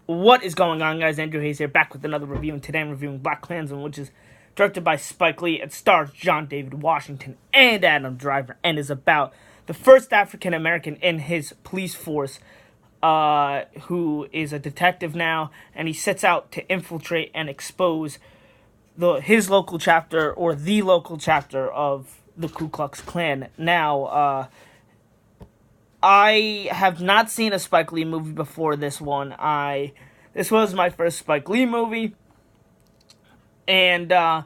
What is going on, guys? Andrew Hayes here, back with another review, and today I'm reviewing BlacKkKlansman, which is directed by Spike Lee. It stars John David Washington and Adam Driver, and is about the first African American in his police force, who is a detective now, and he sets out to infiltrate and expose his local chapter, or the local chapter of the Ku Klux Klan. Now, I have not seen a Spike Lee movie before this one. This was my first Spike Lee movie, and I'm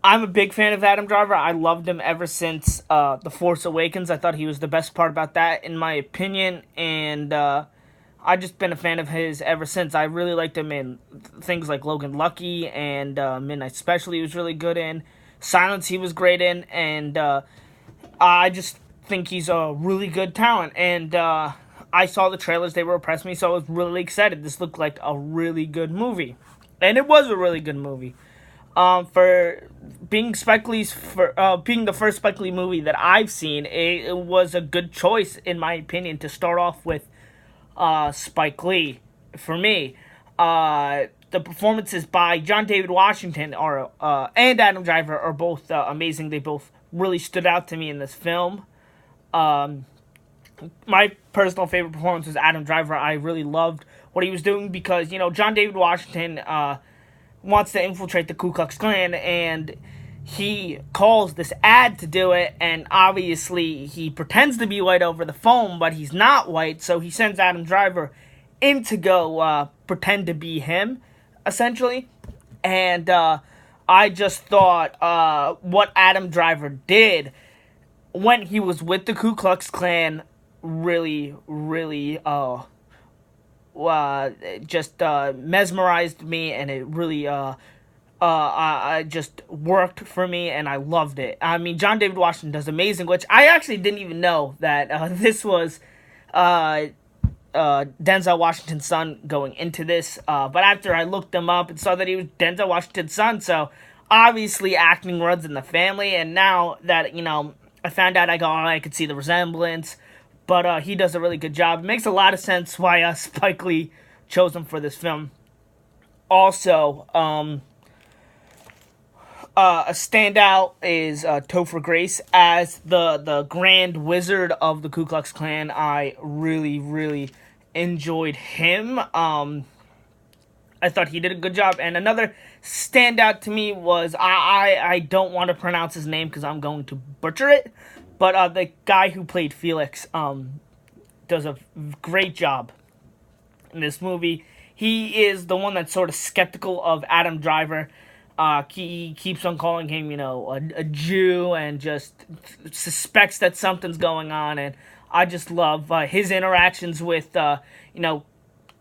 a big fan of Adam Driver. I loved him ever since The Force Awakens. I thought he was the best part about that, in my opinion, and I've just been a fan of his ever since. I really liked him in things like Logan Lucky and Midnight Special. He was really good in. Silence he was great in, and I just think he's a really good talent, and I saw the trailers. They were impressed me, so I was really excited. This looked like a really good movie, and it was a really good movie. For being being the first Spike Lee movie that I've seen, it was a good choice, in my opinion, to start off with Spike Lee. For me, the performances by John David Washington and Adam Driver are both amazing. They both really stood out to me in this film. My personal favorite performance was Adam Driver. I really loved what he was doing because, John David Washington wants to infiltrate the Ku Klux Klan, and he calls this ad to do it, and obviously he pretends to be white over the phone, but he's not white, so he sends Adam Driver in to go pretend to be him, essentially. And I just thought what Adam Driver did when he was with the Ku Klux Klan really just mesmerized me, and it really I just worked for me, and I loved it. I mean, John David Washington does amazing, which I actually didn't even know that this was Denzel Washington's son going into this, but after I looked him up and saw that he was Denzel Washington's son, so obviously acting runs in the family, and now that, I found out, I could see the resemblance, but he does a really good job. It makes a lot of sense why Spike Lee chose him for this film. Also, a standout is Topher Grace as the Grand Wizard of the Ku Klux Klan. I really enjoyed him. I thought he did a good job. And another standout to me was, I don't want to pronounce his name because I'm going to butcher it, but the guy who played Felix does a great job in this movie. He is the one that's sort of skeptical of Adam Driver. He keeps on calling him, a Jew, and just suspects that something's going on, and I just love his interactions with,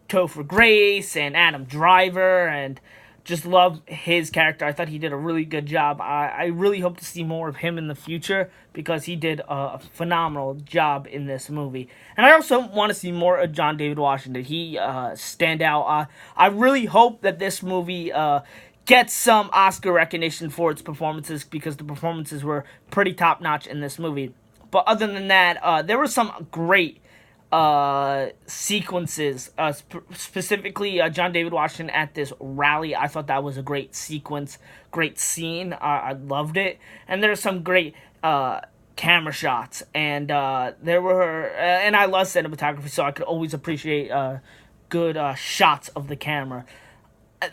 Topher Grace and Adam Driver, and just love his character. I thought he did a really good job. I really hope to see more of him in the future because he did a phenomenal job in this movie. And I also want to see more of John David Washington. He stand out. I really hope that this movie gets some Oscar recognition for its performances, because the performances were pretty top-notch in this movie. But other than that, there were some great sequences, specifically John David Washington at this rally. I thought that was a great sequence, great scene. I loved it, and there's some great camera shots, and there were, and I love cinematography, so I could always appreciate good shots of the camera.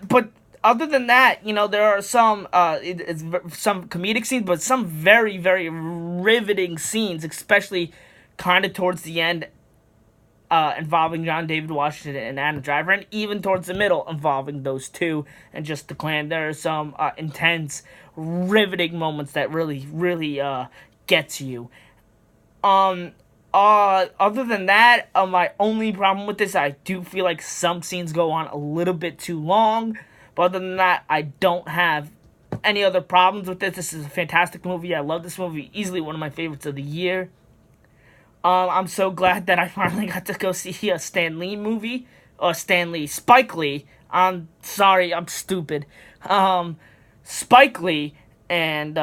But other than that, there are some some comedic scenes, but some very riveting scenes, especially kind of towards the end, involving John David Washington and Adam Driver, and even towards the middle involving those two and just the Klan. There are some intense, riveting moments that really gets you. Other than that, my only problem with this, I do feel like some scenes go on a little bit too long. But other than that, I don't have any other problems with this. This is a fantastic movie. I love this movie. Easily one of my favorites of the year. I'm so glad that I finally got to go see a Spike Lee. I'm sorry, I'm stupid. Spike Lee, and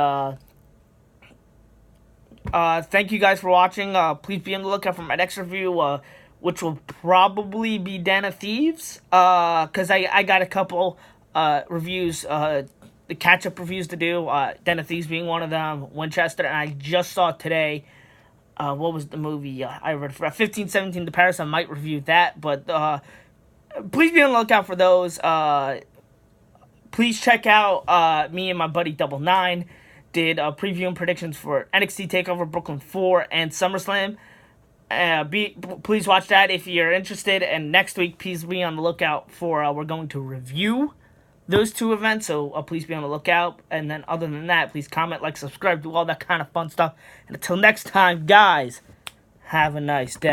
thank you guys for watching. Please be on the lookout for my next review. which will probably be Den of Thieves. Because I got a couple reviews, the catch up reviews to do. Den of Thieves being one of them. Winchester, and I just saw today. What was the movie? I read for 1517 to Paris. I might review that, but please be on the lookout for those. Please check out me and my buddy Double Nine did preview and predictions for NXT Takeover Brooklyn 4 and SummerSlam. Please watch that if you're interested. And next week, please be on the lookout for we're going to review those two events. So please be on the lookout. And then other than that, please comment, like, subscribe, do all that kind of fun stuff. And until next time, guys, have a nice day.